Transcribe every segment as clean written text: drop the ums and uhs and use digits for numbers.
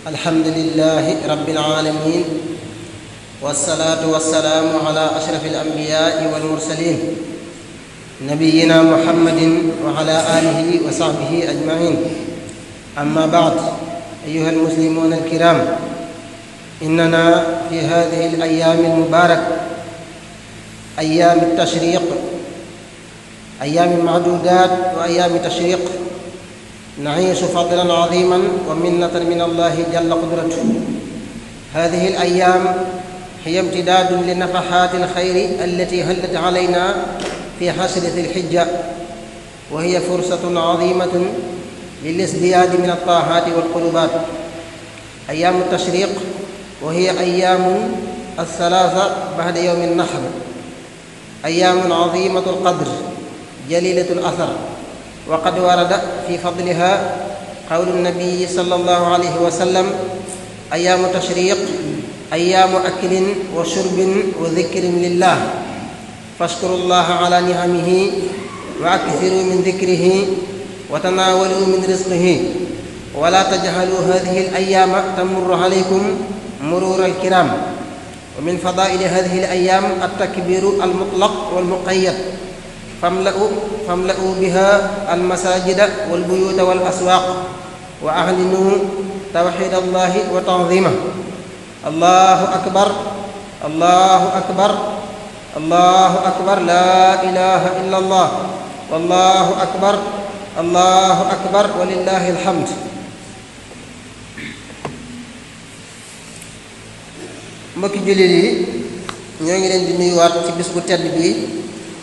الحمد لله رب العالمين، والصلاة والسلام على أشرف الأنبياء والمرسلين نبينا محمد وعلى آله وصحبه أجمعين. أما بعد، أيها المسلمون الكرام، إننا في هذه الأيام المباركة، أيام التشريق، أيام معدودات وأيام تشريق، نعيش فضلا عظيما ومنة من الله جل قدرته. هذه الأيام هي امتداد لنفحات الخير التي هلت علينا في حشر ذي الحجة، وهي فرصة عظيمة للازدياد من الطاعات والقربات. أيام التشريق وهي أيام الثلاثة بعد يوم النحر، أيام عظيمة القدر جليلة الأثر، وقد ورد في فضلها قول النبي صلى الله عليه وسلم: أيام تشريق أيام أكل وشرب وذكر لله، فاشكروا الله على نعمه وأكثروا من ذكره وتناولوا من رزقه، ولا تجهلوا هذه الأيام تمر عليكم مرور الكرام. ومن فضائل هذه الأيام التكبير المطلق والمقيد، فاملأوا بها المساجد والبيوت والأسواق، وأعلنوا توحيد الله وتعظيمه. الله أكبر، الله أكبر، الله أكبر، لا إله إلا الله، والله أكبر، الله أكبر، ولله الحمد. mbokki jullit yi, ñoo ngi leen di nuyuwaat ci bis bu tedd bi,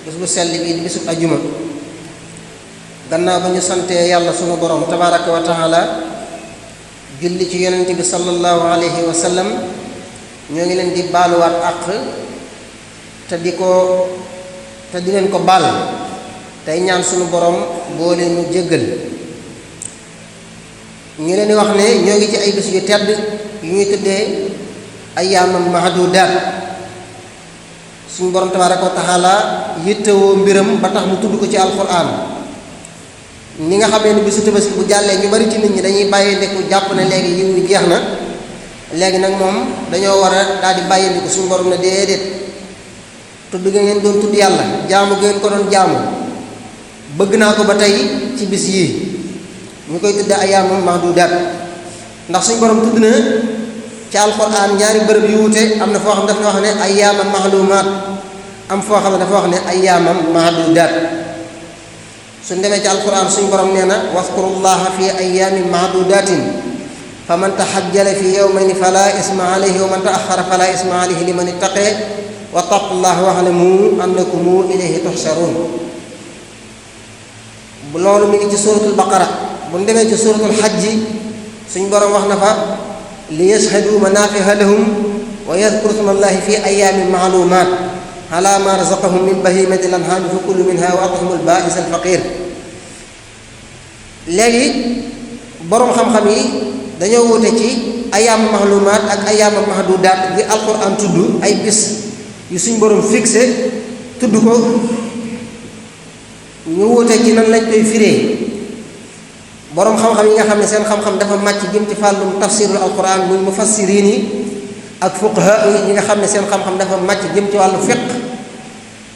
bis bu sell bi di bisub ajjuma. gannaaw ba ñu santee yàlla sunu borom tabaraka wa taala, julli ci yonent bi sallallahu alayhi wa sallam, ñoo ngi leen di baaluwaat àq te di leen ko baal, tey ñaan sunu borom boo leen ñu jéggal. ñu leen di wax ne ñoo ngi ci ay bis yu tedd yu ñuy tuddee ayyaamam mahdudaat. suñu borom tabaraka wa taala yittewoo mbiram ba tax mu tudd ko ci alquran. ni nga xamee ne bisu tabaski bu jàllee ñu bari ci nit ñi dañuy bàyyeendiku jàpp ne léegi yiw wi jeex na, léegi nag moom dañoo war a daal di bàyyeendiku. suñu borom ne déedéet, tudd nga ngeen doon tudd yàlla, jaamu ngeen ko doon jaamu, bëgg naa ko ba tey ci bis yii ñu koy tudde ayyaamam mahdudaat. ndax suñu borom tudd na ci alquran ñaari bërëb yu wute. am na foo xam ne dafa wax ne ayyaamam mahlumaat, am foo xam ne dafa wax ne ayyaamam mahdudaat. suñ demee ci alquran suñu borom nee na: waskurullaha fi ayyaamin mahdudatin faman tahajjala fi yawmayni fala isma alayhi wa man ta'akhkhara fala isma alayhi liman ittaqa wattaqullaha wa'lamu annakum ilayhi tuhsharun. loolu mi ngi ci suratul baqara. bu ñu demee ci suratul hajj suñu borom wax na fa: li yashhadu manafi'a lahum wa yadhkuru ismallahi fi ayyaamin ma'lumaat ala ma razaqahum min bahimatil an'aami fakulu minha wa at'imul baa'isa al-faqiir. léegi boroom xam-xam yi dañoo wute ci ayyaamu mahlumaat ak ayyaamu mahdudaat gi alquran tudd ay bis yu suñ boroom fixé tudd ko. ñu wute ci nan lañ koy firee. boroom xam-xam yi nga xam ne seen xam-xam dafa màcc jëm ci fàllum tafsirul alquran muy mufassiriin yi ak fuqaha yi nga xam ne seen xam-xam dafa màcc jëm ci wàllu fiqh,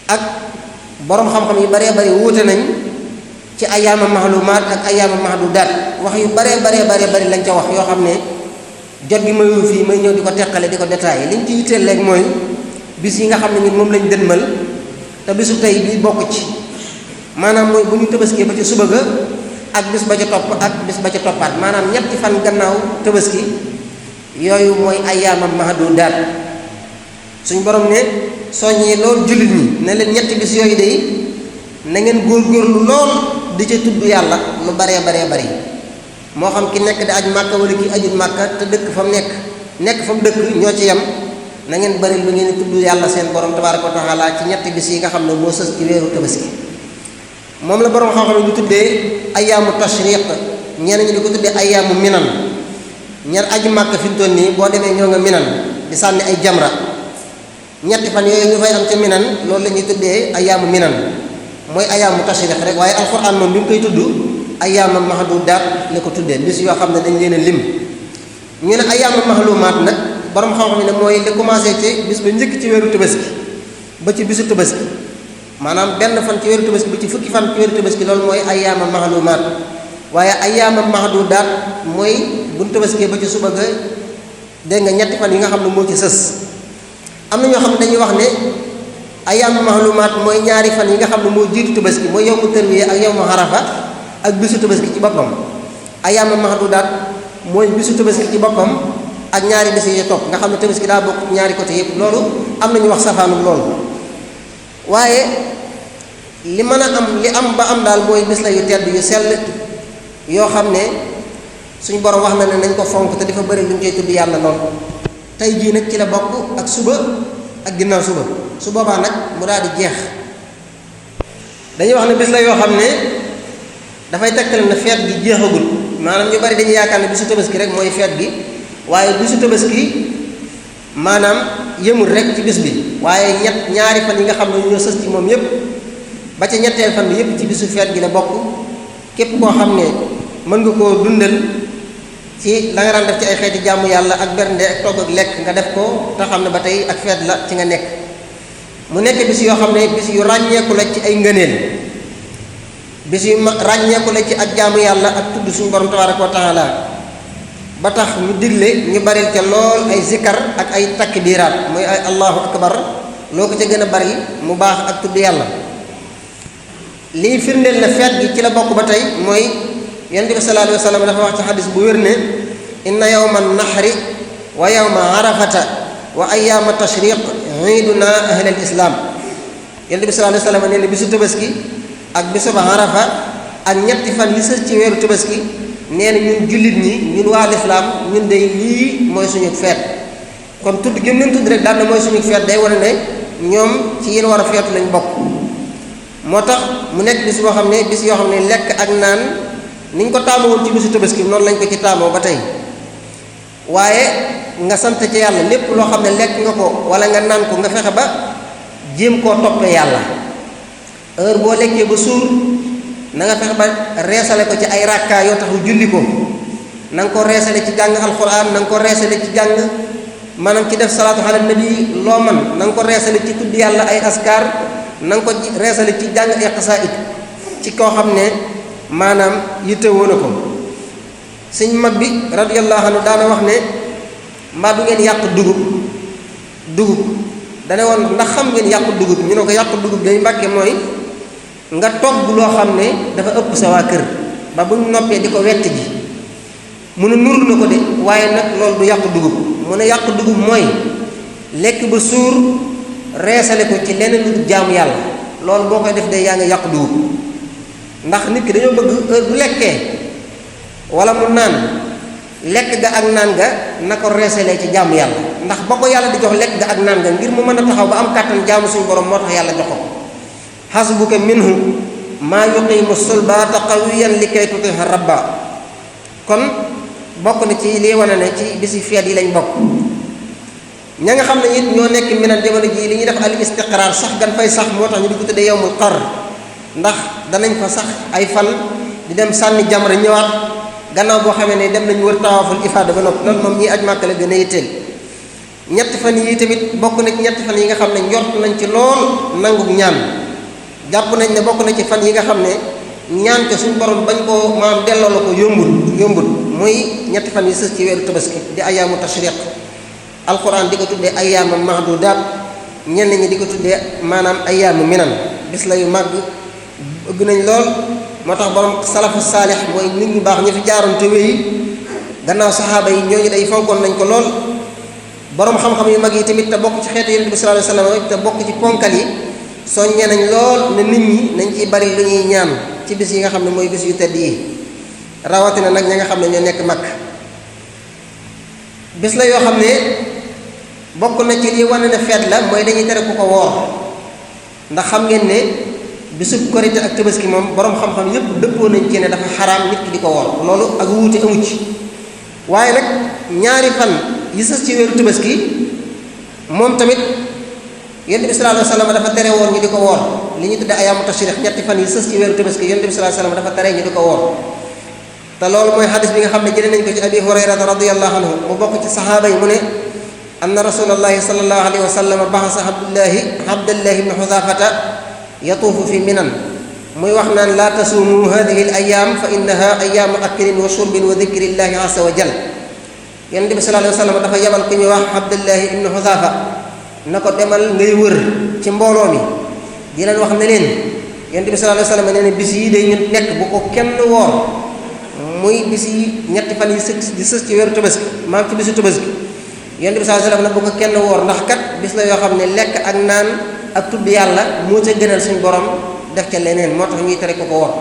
ak boroom xam-xam yu baree bari wuute nañ ci ayyaama mahlumaat ak ayyaama mahdudaat. wax yu baree bari lañ ca wax yoo xam ne jot gi mayu fii may ñëw di ko teqale di ko détaillé. liñ ci yitteel léegi mooy bis yi nga xam ne ñun moom lañ dënmal te bisu tey bi bokk ci, maanaam mooy bu ñu tëbaskee ba ci suba ga ak bis ba ca topp ak bis ba ca toppaat, maanaam ñetti fan gannaaw tëbaski. yooyu mooy ayyaamam mahdudaat. suñ borom ne soññee loolu jullit ñi ne leen ñetti bis yooyu de na ngeen góorgóorlu lool di ca tudd yàlla lu baree bari. moo xam ki nekk di aju màkka wala ki ajut màkka te dëkk fa mu nekk fa mu dëkk ñoo ci yem. na ngeen bari lu ngeen tudd yàlla seen borom tabaaraka wa taala ci ñetti bis yi nga xam ne moo sës ci weeru tabaski. moom la borom xam-xam ñu tuddee ayyaamu tashriq, ñenn ñi di ko tuddee ayyaamu minan. ñaar aju màkk fi mu toll nii boo demee ñoo nga minan di sànni ay jamra. ñetti fan yooyu ñu fay am ca minan loolu la ñuy tuddee ayyaamu minan, mooy ayyaamu tashriq rek. waaye alquran moom bi mu koy tudd ayyaama mahdudaat la ko tuddee, bis yoo xam ne dañ leen a lim. ñu ne ayyaama mahlumaat nag borom xam-xam ne mooy li commencé ci bis ba njëkk ci weeru tabaski ba ci bisu tabaski maanaam benn fan ci weeru tabaski ba ci fukki fan ci weeru tabaski loolu mooy ayyaama mahlumaat waaye ayyaama mahdudaat mooy bu ñu tabaskee ba ci suba ga dégg nga ñetti fan yi nga xam ne moo ci sës. am na ñoo xam ne dañuy wax ne ayyaama mahlumaat mooy ñaari fan yi nga xam ne moo jiitu tabaski mooy yawmu tarwiya ak yawmu arafa ak bisu tabaski ci boppam. ayyaama mahdudaat mooy bisu tabaski ci boppam ak ñaari bis yi topp nga xam ne tabaski daa bokk ñaari côté yëpp loolu am na ñu wax safaanu loolu waaye li mën a am li am ba am daal mooy bis la yu tedd yu sell yoo xam ne suñu borom wax na ne nañ ko fonk te dafa bëri lu ñu koy tudd yàlla lool. tey jii nag ci la bokk ak suba ak ginnaaw suba su boobaa nag mu daal di jeex dañuy wax ne bis la yoo xam ne dafay tegtal na feet gi jeexagul maanaam ñu bari dañuy yaakaar ne bisu tabaski rek mooy feet gi waaye bisu tabaski maanaam yëmul rek ci bis bi waaye ñaari fan yi nga xam ne ñoo sës ci moom yépp ba ca ñetteel fan bi yépp ci bisu feet gi la bokk. képp koo xam ne mën nga koo dundal ci la nga daan def ci ay xeeti jàmm yàlla ak bernde ak togg ak lekk nga def ko te xam ne ba tey ak feet la ci nga nekk mu nekk bis yoo xam ne bis yu ràññeeku la ci ay ngëneel bis yu ràññeeku la ci ak jaamu yàlla ak tudd suñu borom tabaraka wa taala ba tax ñu digle ñu baril ca lool ay zikkar ak ay takbiraat mooy ay allahu akbar loo ko ca gën a bari mu baax ak tudd yàlla. lii firndeel na feet gi ci la bokk ba tey mooy yonent bi sallallahu alayhi wa sallam dafa wax ci xadis bu wér ne inna yawma nahri wa yawma arafata wa ayyaama tashriq iiduna ahlal islam. yonent bi sallallahu alayhi wa sallam nee na bisu tabaski ak bisu ba arafa ak ñetti fan yi sës ci weeru tabaski nee na ñun jullit ñi ñun waa lislaam ñun day lii mooy suñu feet kon tudd gi mu tudd rek daal na mooy suñu feet day wane ne ñoom ci yéen war a feetu lañ bokk. moo tax mu nekk bis boo xam ne bis yoo xam ne lekk ak naan ni ñu ko taamu woon ci bisu tabaski noonu lañ ko ci taamoo ba tey waaye nga sant ci yàlla lépp loo xam ne lekk nga ko wala nga naan ko nga fexe ba jéem koo toppee yàlla heure boo lekkee ba suur na nga fexe ba reesale ko ci ay rakkaa yoo taxu julli ko na nga ko reesale ci jàng alquran na nga ko reesale ci jàng maanaam ci def salaatu ala nabi loo man na nga ko reesale ci tudd yàlla ay askar na nga ko reesale ci jàng ay xasaayid ci koo xam ne maanaam yittewoo na ko. sëñ mag bi radiyallahu anhu daana wax ne mbaa du ngeen yàq dugub dane woon ndax xam ngeen yàq dugub ñu ne ko yàq dugub day mbàkke mooy nga togg loo xam ne dafa ëpp sa waa kër ba bu ñu noppee di ko wett ji mu ne nuru na ko de waaye nag loolu du yàq dugub mu ne yàq dugub mooy lekk ba suur reesale ko ci leneen lu jaamu yàlla loolu boo koy def de yaa ngi yàq dugub ndax nit ki dañoo bëgg heure bu lekkee wala mu naan lekk ga ak naan ga na ko reesalee ci jaamu yàlla ndax ba ko yàlla di jox lekk ga ak naan ga ngir mu mën a taxaw ba am kàttan jaamu suñu borom moo tax yàlla jox ko xasbuka minhu maa yuqimu sulbaata qawiyan li kay tutiha rabba kon bokk na ci lii wane ne ci bisi feet yi lañ bokk. ña nga xam ne it ñoo nekk Minan jamono jii li ñuy def al istiqraar sax gan fay sax moo tax ñu di ko tuddee yawmul qar ndax danañ fa sax ay fan di dem sànni jamra ñëwaat gannaaw boo xamee ne dem nañu wër tawaaful ifaada ba noppi loolu moom ñii aj Màkka la gën a yitteel. ñetti fan yi tamit bokk na ci ñetti fan yi nga xam ne njort nañ ci lool nangu ñaan jàpp nañ ne bokk na ci fan yi nga xam ne ñaan ko suñu borom bañ koo maam delloo la ko yombul muy ñetti fan yi sës ci weeru tabaski di ayaamu tashriq alquran di ko tuddee ayyaama mahdudaat ñenn ñi di ko tuddee maanaam ayyaamu minan bis la yu màgg bëgg nañ lool moo tax borom salafu saalix mooy nit ñu baax ñu fi jaaroon te wéy gannaaw saxaaba yi ñooñu day fonkoon nañ ko lool. borom xam-xam yu mag yi tamit te bokk ci xeetu yonent bi sallallahu alayhi wasallam te bokk ci ponkal yi soññee nañ lool ne nit ñi nañ ciy bari lu ñuy ñaan ci bis yi nga xam ne mooy bis yu tedd yi rawatina nag ña nga xam ne ñoo nekk mag. bis la yoo xam ne bokk na ci li wane ne feet la mooy dañuy tere ku ko woor ndax xam ngeen ne bisub korite ak tabaski moom borom xam-xam yépp dëppoo nañ ci ne dafa xaraam nit ki di ko woor loolu ak wuute amu ci waaye nag ñaari fan yi sës ci weeru tabaski moom tamit yonent bi sallallahu alayhi wasallam dafa tere woon ñu di ko woor li ñu tudde ayaamu tashriq ñetti fan yi sës ci weeru tabaski yonent bi sallallahu alayhi wasallam dafa tere ñu di ko woor te loolu mooy xadis bi nga xam ne jëlee nañ ko ci abi hurayrata radiyallahu anhu mu bokk ci saxaaba yi mu ne anna rasulallahi sallallahu alayhi wa sallam baxasa abdallahi ibni xudafata yatuufu fi minan muy wax naan laa tasuumu hadihi al ayam fa innaha ayaamu aklin wa shurbin wa dikrillahi azza wa jal. yonent bi sallallahu alayhi wa sallam dafa yabal ku ñuy wax abdallahi ibni xudafa na ko demal ngay wër ci mbooloo mi di leen wax ne leen yonent bi sallallahu alayhi wa sallam nee na bis yi day ñu nekk bu ko kenn woor muy bis yi ñetti fan yi di sës ci weeru tabaski maam ci bisu tabaski yonent bi sallallahu alayhi wa sallam nag bu ko kenn woor ndax kat bis la yoo xam ne lekk ak naan ak tudd yàlla moo ca gënal suñu borom def ca leneen moo tax ñuy tere ko woor.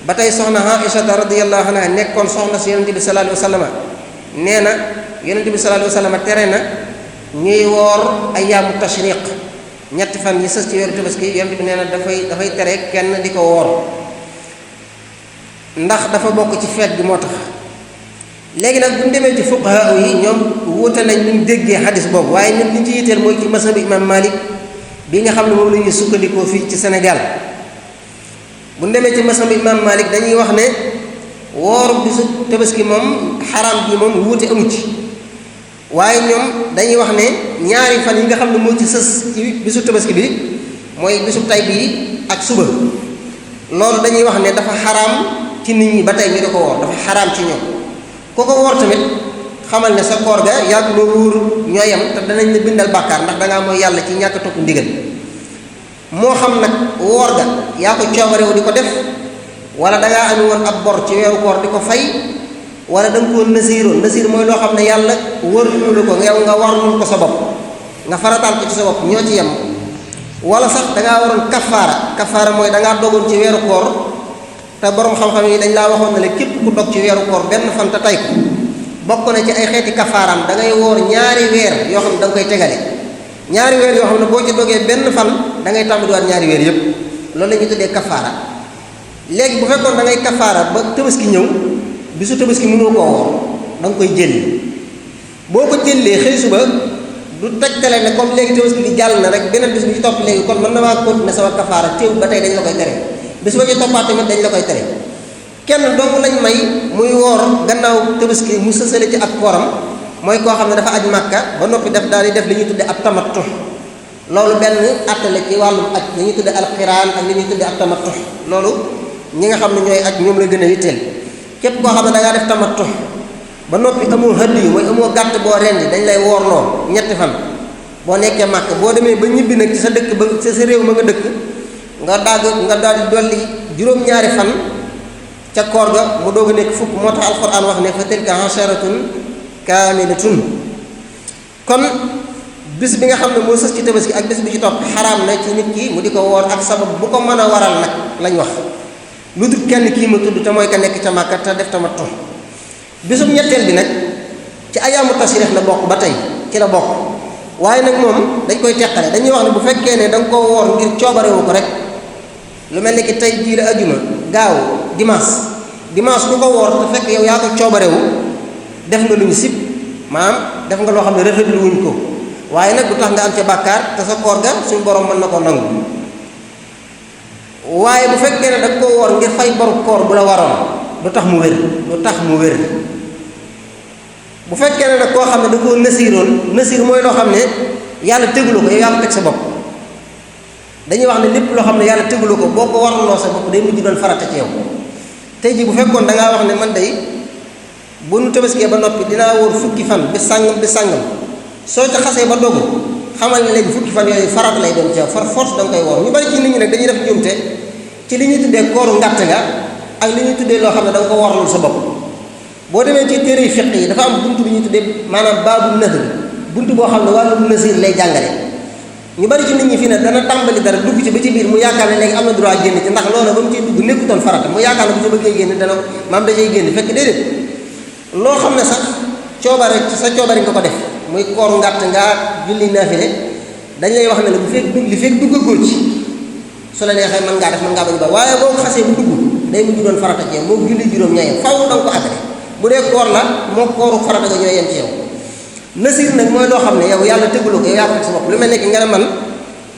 ba tey soxna Aïcha radiyallahu anha nekkoon soxna si yonent bi sallallahu alayhi wa sallam nee na yonent bi sallallahu alayhi wa sallam tere na ñuy woor ayaamu tashriq ñetti fan yi sës ci weeru tabaski yonent bi nee na dafay tere kenn di ko woor ndax dafa bokk ci feet gi moo tax. léegi nag bu ñu demee ci fuqaha yi ñoom wuute nañ ñu déggee xadis boobu waaye ñun liñ ci yitteel mooy ci masabu imam Malik bi nga xam ne moom la ñuy sukkandikoo fii ci Sénégal. bu ñu demee ci masabu imam Malik dañuy wax ne woor bisu tabaski moom xaraam bi moom wuute amu ci waaye ñoom dañuy wax ne ñaari fan yi nga xam ne moo ci sës ci bisu tabaski bi mooy bisu tay bii ak suba loolu dañuy wax ne dafa xaraam ci nit ñi ba tey ñu di ko woor dafa xaraam ci ñoom. ku ko woor tamit xamal ne sa koor ga yàgg loo wóor ñoo yem te danañ la bindal bàkkaar ndax dangaa mooy yàlla ci ñàkk topp ndigal moo xam nag woor ga yaa ko coobarewu di ko def wala dangaa ami woon ab bor ci weeru koor di ko fay wala da nga koo nasiiroon nasiir mooy loo xam ne yàlla wërlu ko yow nga warlul ko sa bopp nga farataal ko ci sa bopp ñoo ci yem wala sax dangaa waroon kafaara mooy dangaa dogoon ci weeru koor te borom xam-xam yi dañ laa waxoon ne la képp ku dog ci weeru koor benn fan te tay ko bokk na ci ay xeeti kafaaram da ngay woor ñaari weer yoo xam ne da nga koy tegale ñaari weer yoo xam ne boo ci dogee benn fan da ngay tàmbaliwaat ñaari weer yépp loolu la ñuy tuddee kafaara. léegi bu fekkoon da ngay kafaara ba tabaski ñëw bisu tabaski mënoo koo woor da nga koy jël boo ko jëlee xëy suba du tegtale ne comme léegi tabaski bi jàll na rek beneen bis bi ci topp léegi kon mën na maa continuer sama kafaara teew ba tey dañ la koy tere. bis ba ci toppaat tamit dañ la koy tere kenn dong lañ may muy woor gannaaw tabaski mu sësale ci ak kooram mooy koo xam ne dafa aj màkka ba noppi def daal di def li ñuy tudde ab tamattu loolu benn atte la ci wàllum aj li ñuy tudde alxiraan ak li ñuy tudde ab tamattu loolu ñi nga xam ne ñooy aj ñoom la gën a yitteel képp koo xam ne da ngaa def tamattu ba noppi amoo hëdd yi mooy amoo gàtt boo rendi dañ lay woorloo ñetti fan boo nekkee màkk boo demee ba ñibbi nag ci sa dëkk ba sa réew ma nga dëkk nga daal di dolli juróom-ñaari fan ca koor ga mu doog a nekk fukk moo tax alquran wax ne fa tilka asharatun kaamilatun kon bis bi nga xam ne moo sës ci tabaski ak bis bi ci topp xaraam na ci nit ki mu di ko woor ak sabab bu ko mën a waral nag lañ wax lu dul kenn kii ma tudd te mooy ka nekk ca Màkka te def tamattu bisum ñetteel bi nag ci ayaamu tashriq la bokk ba tey ci la bokk waaye nag moom dañ koy teqale dañuy wax ne bu fekkee ne da nga koo woor ngir coobarewu ko rek lu mel ni ki tey jii la ajuma gaaw dimanche ku ko woor te fekk yow yaa ko coobarewu def nga lu ñu sib maanaam def nga loo xam ne rafetlu wuñ ko waaye nag du tax nga am ca bàkkaar te sa koor ga suñu borom mën na koo nangu waaye bu fekkee ne da nga koo woor ngir fay boru koor bu la waroon du tax mu wér bu fekkee ne nag koo xam ne da koo nasiir mooy loo xam ne yàlla tegulu ko yow yaa ko teg sa bopp dañuy wax ne lépp loo xam ne yàlla tegulu ko boo ko warloo sa bopp day mujj doon farata ci yow tey jii bu fekkoon da ngaa wax ne man day bu nu tabaskee ba noppi dinaa wóor fukki fan bi sàngam soo ca xasee ba dogu xamal ne léegi fukki fan yooyu farata lay doon ci yow far force da nga koy woor ñu bari ci nit ñi nag dañuy def njuumte ci li ñuy tuddee kooru ngàtt nga ak li ñuy tuddee loo xam ne da nga ko warlul sa bopp boo demee ci téere fiq yi dafa am buntu bi ñuy tuddee maanaam baabu nadr buntu boo xam ne wàllu nasir lay jàngale ñu bari ci nit ñi fii ne dana tàmbali dara dugg ci ba ci biir mu yaakaar ne léegi am na droit génn ci ndax loola ba mu ciy dugg nekkutoon farata mu yaakaar ne bu ci bëggee génn dana maam dajay génn fekk déedéet loo xam ne sax coobare ci sa coobare nga ko def muy koor ngàtt ngaa julli naafile dañ lay wax ne la bu fekk li fekk duggagoo ci su la neexee mën ngaa def mën ngaa bañ ba waaye boo ko xasee bu dugg day mujj doon farata ci yow moo julli juróom ñooy yem faaw da nga ko àggale bu dee koor la moo kooru farata ga ñooy yem ci yow nasir nag mooy loo xam ne yow yàlla teguloo ko yow yaa ko teg sa bopp lu mel ne ki nga ne man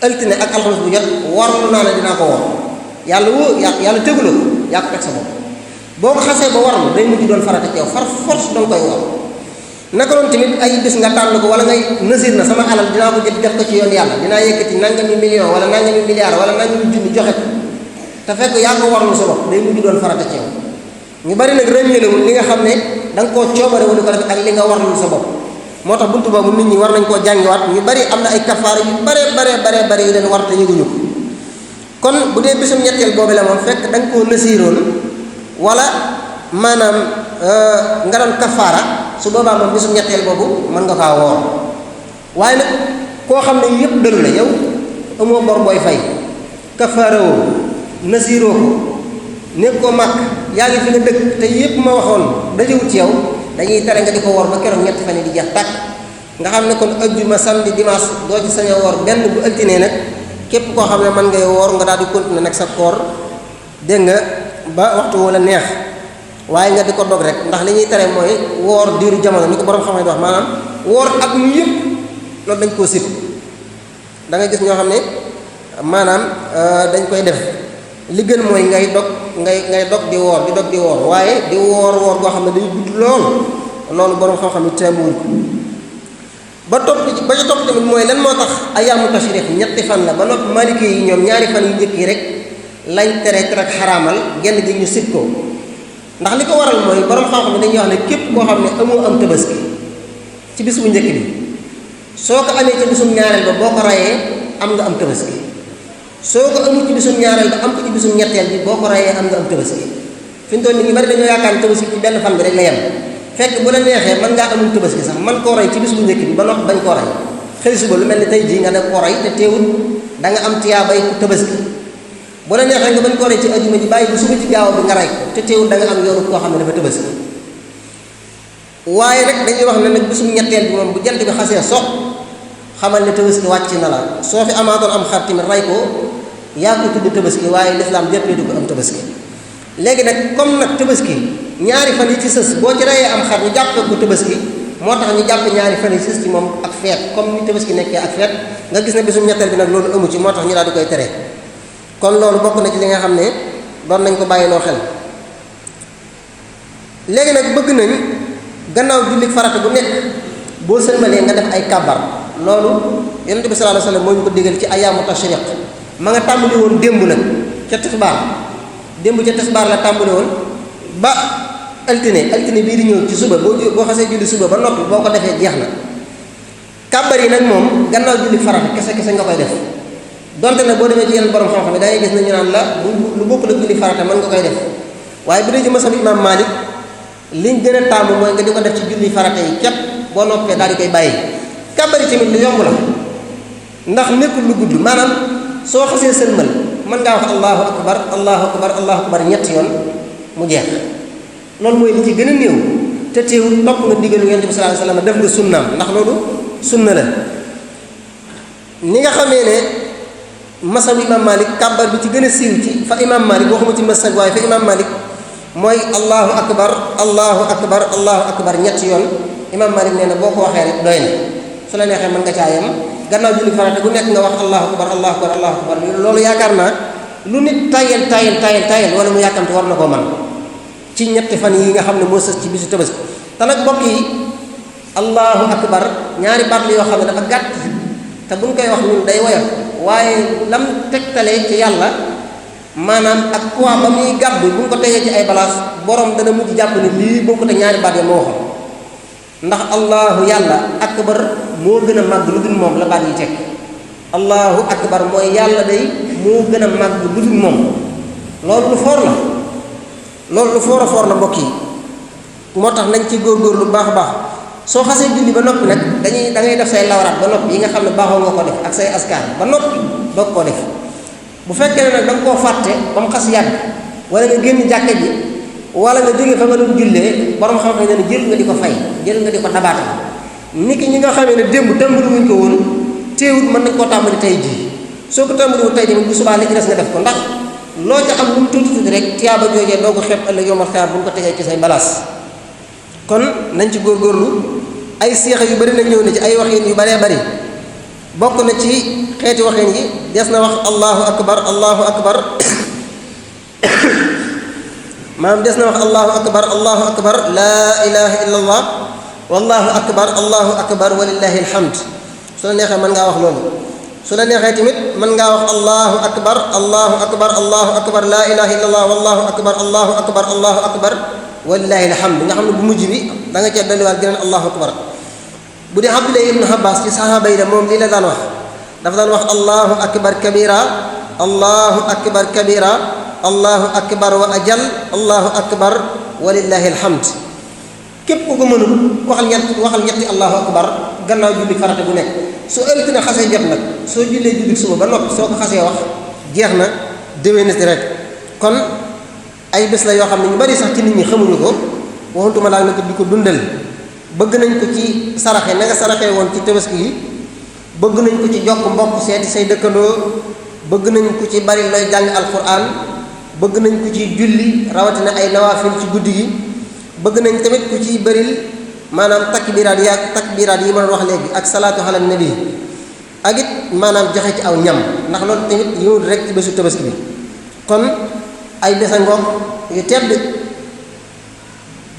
altine ak alxames bu jot warlu naa ne dinaa ko woor yàlla teguloo ko yaa ko teg sa bopp boo ko xasee ba warlu day mujj doon farata ci yow far force danga koy war naka noonu tamit ay bis nga tànn ko wala ngay nasir na sama alal dinaa ko jël def ko ci yoon yàlla dinaa yëkkati nangami million wala nangami milliard wala nangami junni joxe ko te fekk yaa ko warlu sa bopp day mujj doon farata ci yow ñu bari nag ràññeelewul li nga xam ne da nga koo coobare wala ko def ak li nga warlu sa bopp moo tax buntu boobu nit ñi war nañ koo jàngiwaat ñu bari am na ay kafaara yu bare yu leen war te yëguñu ko kon bu dee bisum ñetteel boobu la moom fekk da nga koo nasiroon wala maanaam nga doon kafaara su boobaa moom bisum ñetteel boobu mën nga kaa woor waaye nag koo xam ne yëpp dëlu la yow amoo bor booy fay kafaara woo nasiroo ko nekk koo màkk yaa ngi fi nga dëkk te yëpp ma waxoon dajewut ci yow dañuy tere nga di ko woor ba keroog ñetti fan yi di jeex tàkk nga xam ne kon ajjuma samedi dimanche doo ci sañ a woor benn bu altine nag képp koo xam ne mën ngay woor nga daal di continuer nag sa koor dégg nga ba waxtu wala neex waaye nga di ko dog rek ndax li ñuy tere mooy woor diiru jamono ni ko borom xam ne di wax maanaam woor ak ñu yëpp loolu dañ koo sib da ngay gis ñoo xam ne maanaam dañ koy def li gën mooy ngay dog di woor waaye di woor goo xam ne day gudd loolu borom xam-xam yi teemuwuñ ko ba ci topp tamit mooy lan moo tax ayaamu tashriq ñetti fan la ba noppi maliki yi ñoom ñaari fan yu njëkk yi rek lañ tere ak xaraamal genn gi ñu sib ko ndax li ko waral mooy borom xam-xam ne dañuy wax ne képp koo xam ne amoo am tabaski ci bis bu njëkk bi soo ko amee ci bisum ñaareel ba boo ko rayee am nga am tabaski soo ko amul ci bisum ñaareel ba am ko ci bisum ñetteel bi boo ko rayee am nga am tabaski fi mu toll nii ñu bari dañoo yaakaar ne tabaski ci benn fan bi rek la yem fekk bu la neexee mën ngaa amul tabaski sax man koo rey ci bis bu njëkk bi ba noppi bañ koo rey xëy suba lu mel ni tey jii nga dem koo rey te teewul da nga am tiyaabay tabaski bu la neexee nga bañ koo rey ci ajuma ji bàyyi bu suba ci gaaw bi nga rey ko te teewul da nga am yoonu koo xam ne dafa tabaski waaye rek dañuy wax ne nag bisum ñetteel bi moom bu jant bi xasee so xamal ne tabaski wàcc na la soo fi amaatoon am xar tamit rey ko yaa ko tudd tabaski waaye lislaam jàppee du ko am tabaski léegi nag comme nag tabaski ñaari fan yi ci sës boo ci reyee am xar ñu jàppee ko tabaski moo tax ñu jàpp ñaari fan yi sës ci moom ak feet comme ni tabaski nekkee ak feet nga gis ne bisum ñetteel bi nag loolu amu ci moo tax ñu daal di koy tere kon loolu bokk na ci li nga xam ne doon nañ ko bàyyiloo xel léegi nag bëgg nañ gannaaw julli farata bu nekk boo sëlmalee nga def ay kàbbar loolu yonent bi sallallahu alayhi wasallam moo ñu ko digal ci ayaamu tashriq ma nga tàmbali woon démb nag ca tisbaar la tàmbali woon ba altine bii di ñëw ci suba boo xasee julli suba ba noppi boo ko defee jeex na kàbbar yi nag moom gannaaw julli farata kese nga koy def donte nag boo demee ci yeneen borom xam-xam yi da ngay gis ne ñu naan la lu bokk la julli farata mën nga koy def waaye bu dee ci masab imam Malik liñ gën a taamu mooy nga di ko def ci julli farata yi képp boo noppee daal di koy bàyyi kàbbar yi tamit lu yomb la ndax nekkul lu gudd maanaam soo xasee sëlmal mën ngaa wax allahu akbar allahu akbar allahu akbar ñetti yoon mu jeex loolu mooy li ci gën a néew te teewul topp nga digalu yonent bi sallallahu alayhi wasallam def nga sunnaam ndax loolu sunna la ni nga xamee ne masab imam Malik kàbbar bi ci gën a siiw ci fa imam Malik waxuma ci masab waaye fa imam Malik mooy allahu akbar allahu akbar allahu akbar ñetti yoon imam Malik nee na boo ko waxee rek doy na su la neexee mën nga caa yem gannaaw julli farata bu nekk nga wax allahu akbar allahu akbar allahu akbar loolu yaakaar naa lu nit tayel wala mu yàkkamti war na koo man ci ñetti fan yi nga xam ne moo sës ci bisu tabaski te nag mbokk yi allahu akbar ñaari baat la yoo xam ne dafa gàtt te buñ koy wax ñun day woyof waaye lam tegtalee ci yàlla maanaam ak poids ba muy gàddu bu ñu ko tegee ci ay balance borom dana mujj jàpp ne lii bokkut ak ñaari baat ya moo waxoon ndax allahu yàlla akbar moo gën a màgg lu dul moom la baat yi teg allahu akbar mooy yàlla day moo gën a màgg lu dul moom loolu lu foor la loolu lu foor a foor la mbokk yi moo tax nañ ci góorgóorlu bu baax a baax soo xasee julli ba noppi nag da ngay def say lawraat ba noppi yi nga xam ne baaxoo nga ko def ak say askar ba noppi doog koo def bu fekkee ne nag da nga koo fàtte ba mu xas yàgg wala nga génn jàkka ji wala nga jógee fa nga doon jullee borom xam-xam ne jël nga di ko fay jël nga di ko dabaatal niki ñi nga xamee ne démb tàmbali wuñ ko woon teewut mën nañ koo tàmbali tey jii soo ko tàmbaliwul tey jii bu subaa li ci des nga def ko ndax loo ca am lu mu tuuti tuuti rek tiyaaba joojee doo ko xeeb ëllëg yomal xaar bu ñu ko tegee ci say balaas kon nañ ci góorgóorlu ay seexa yu bari nag ñëw na ci ay waxin yu baree bari bokk na ci xeeti waxin yi des na wax allahu akbar maanaam des na wax allahu akbar laa ilaha illa allah wallahu akbar walillahi alhamd su la neexee mën ngaa wax loolu su la neexee tamit mën ngaa wax allahu akbar laa ilaha illa allah wallahu akbar walillahi alhamd nga xam ne bu mujj bi da nga cee dolliwaat geneen allahu akbar. bu dee Abdullah ibn Abbas ci saxaaba yi de moom lii la daan wax dafa daan wax allahu akbar kabira allahu akbar wa ajal allahu akbar walillahi alhamd. képp ku ko mënul waxal ñetti allahu akbar gannaaw julli farata bu nekk soo ëllëg na xasee jot nag soo jullee julli suba ba noppi soo ko xasee wax jeex na déwénati rek. kon ay bés la yoo xam ne ñu bari sax ci nit ñi xamuñu ko waxuntuma laa nag di ko dundal. bëgg nañ ko ci saraxe na nga saraxee woon ci tabaski yi bëgg nañ ko ci jokk mbokk seeti say dëkkandoo bëgg nañ ko ci bari looy jàng alquran bëgg nañ ko ci julli rawatina ay nawaafil ci guddi gi bëgg nañ tamit ku ci bëril maanaam takbiraat yi ma doon wax léegi ak salaatu ala nabi ak it maanaam joxe ci aw ñam ndax loolu tamit yëwul rek ci bésu tabaski bi. kon ay besa ngoog yu tedd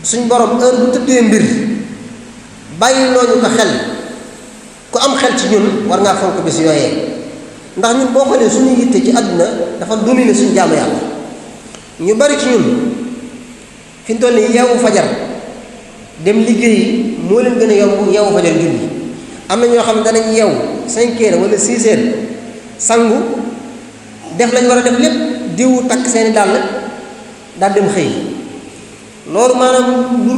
suñ borom heure bu tëddee mbir bàyyi looñu ko xel ku am xel ci ñun war ngaa fonk bés yooyee ndax ñun boo xoolee suñu yitte ci àdduna dafa dominer suñu jaamu yàlla. ñu bari ci ñun fi mu toll nii yeewu fajar dem liggéeyi moo leen gën a yomb yeewu fajar julli. am na ñoo xam ne danañ yeewu 5 heures wala 6 heures sangu def lañ war a def lépp diwu takk seeni dàll daal dem xëy. loolu maanaam lu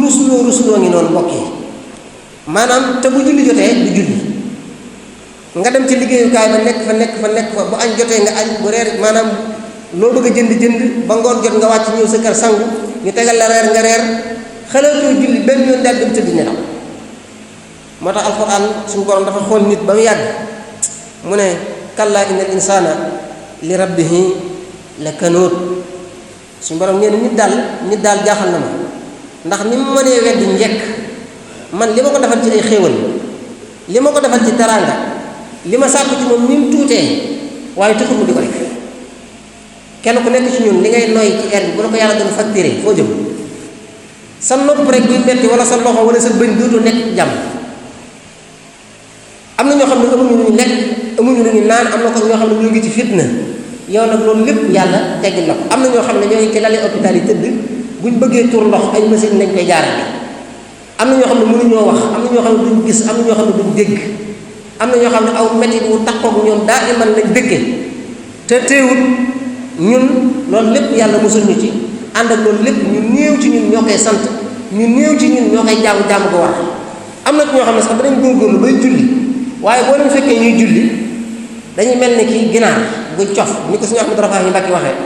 rusloo ngi noonu mbokk yi maanaam te bu julli jotee du julli nga dem ci liggéeyukaay ba nekk fa bu añ jotee nga añ bu reer maanaam loo bëgg a jënd ba ngoon jot nga wàcc ñëw sa kër sangu ñu tegal la reer nga reer xalaatoo julli benn yoon daal dem tëdd nelaw. moo tax alxuraan suñu borom dafa xool nit ba mu yàgg mu ne kallaa innal insaana li rabbihi la kanuut. suñu borom nee na nit daal jaaxal na ma ndax ni mu mënee weddi njekk man li ma ko defal ci ay xéewal li ma ko defal ci teraanga li ma sàkku ci moom ni mu tuutee waaye taxul mu di ko def. kenn ku nekk ci ñun li ngay noy ci air bi bu la ko yàlla doon facturé foo jëm sa nopp rek buy metti wala sa loxo wala sa bëñ dootul nekk jàmm. am na ñoo xam ne amuñu lu ñu lekk amuñu lu ñu naan am na ko ñoo xam ne ñu ngi ci fitna yow nag loolu lépp yàlla teggil la ko. am na ñoo xam ne ñoo ngi ci lali hôpital yi tëdd buñ bëggee tur ndox ay machine lañ koy jaarale. am na ñoo xam ne mënuñoo wax am na ñoo xam ne duñ gis am na ñoo xam ne duñ dégg am na ñoo xam ne aw métti bu takkook ñoom daa iman lañ dëkkee te teewul ñun loolu lépp yàlla mosul ñu ci ànd ak loolu lépp ñu néew ci ñun ñoo koy sant ñu néew ci ñun ñoo koy jaamu ko war. am na ñoo xam ne sax danañ góorgóorlu bay julli waaye boo leen fekkee ñuy julli dañuy mel ni kii ginaar buy cof ni ko suñu Ahmadu Rafahi yi Mbàkke waxee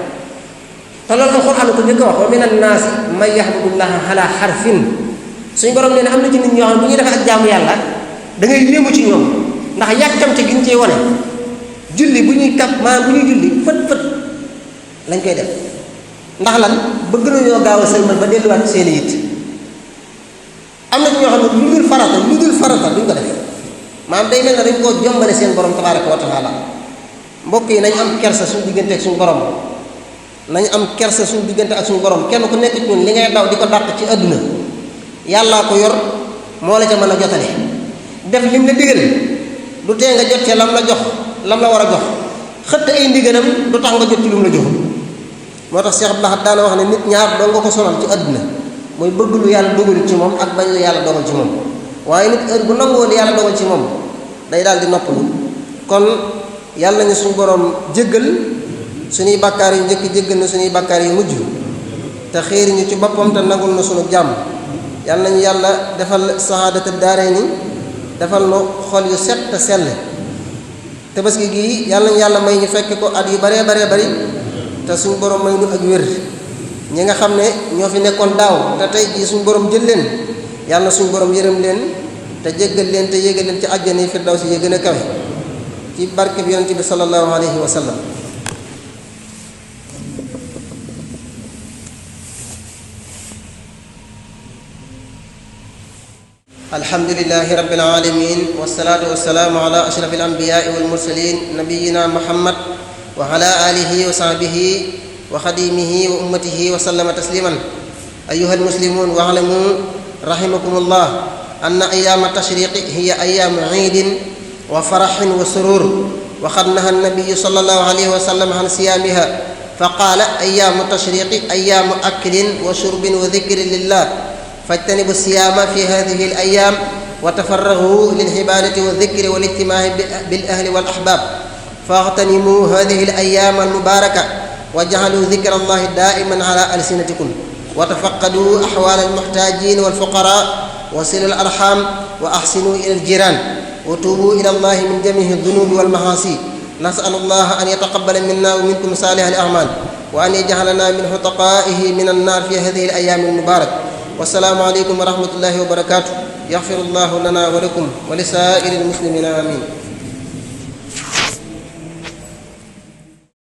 te loolu alxuraan ko njëkk a wax wa mina naasi man ya'budullaha ala harfin. suñu borom nee na am na ci nit ñoo xam ne bu ñuy defee ak jaamu yàlla da ngay yéemu ci ñoom ndax yàkkamte gi ñu cee wane julli bu ñuy kap maanaam bu ñuy julli fët lañ koy def ndax lan bëgg nañoo gaaw a sëlmal ba delluwaat seen i it. am na ci ñoo xam ne lu dul farata duñ ko def maanaam day mel ne dañ koo jombale seen borom tabaaraka wa taala. mbokk yi nañ am kersa suñu diggante ak suñu borom nañ am kersa suñu diggante ak suñu borom kenn ku nekk ci ñun li ngay daw di ko dàq ci àdduna yàllaa ko yor moo la ca mën a jotale def lim la digal du tee nga jot ca lam la jox lam la war a jox xëtt ay ndigalam du tax nga jot ci lu mu la jox. moo tax Cheikh Abdou Lahad daana wax ne nit ñaar doo nga ko sonal ci àdduna mooy bëgg lu yàlla dogal ci moom ak bañ lu yàlla dogal ci moom waaye nit heure bu nangoo li yàlla dogal ci moom day daal di noppalu. kon yàlla nañu suñu borom jéggal suñuy bàkkaar yu njëkk jéggal na suñuy bàkkaar yu mujj te xiir ñu ci boppam te nagul na suñu jàmm. yàlla nañu yàlla defal sahaadata daarayni defal nu xol yu set te sell. tabaski gii yàlla nañu yàlla may ñu fekk ko at yu baree bari te suñu borom may nu ak wér. ñi nga xam ne ñoo fi nekkoon daaw te tey jii suñu borom jël leen yàlla na suñu borom yërëm leen te jéggal leen te yéegal leen ci àjjana yi firdawsi yi gën a kawe ci barke bi yonent bi sallallahu alayhi wa sallam. alhamdulillahi rabbil alamin wassalatu wassalamu ala ashrafil anbiya'i wal mursalin nabiyyina muhammad wa ala alihi wa sahbihi وخديمه وأمته وسلم تسليما. أيها المسلمون، واعلموا رحمكم الله أن أيام التشريق هي أيام عيد وفرح وسرور، وقد نهى النبي صلى الله عليه وسلم عن صيامها فقال: أيام التشريق أيام أكل وشرب وذكر لله، فاجتنبوا الصيام في هذه الأيام وتفرغوا للعبادة والذكر والاجتماع بالأهل والأحباب، فاغتنموا هذه الأيام المباركة وجعلوا ذكر الله دائما على ألسنتكم، وتفقدوا أحوال المحتاجين والفقراء، وصلوا الأرحام، وأحسنوا إلى الجيران، وتوبوا إلى الله من جميع الذنوب والمعاصي. نسأل الله أن يتقبل منا ومنكم صالح الأعمال، وأن يجعلنا من عتقائه من النار في هذه الأيام المباركة. والسلام عليكم ورحمة الله وبركاته. يغفر الله لنا ولكم ولسائر المسلمين، آمين.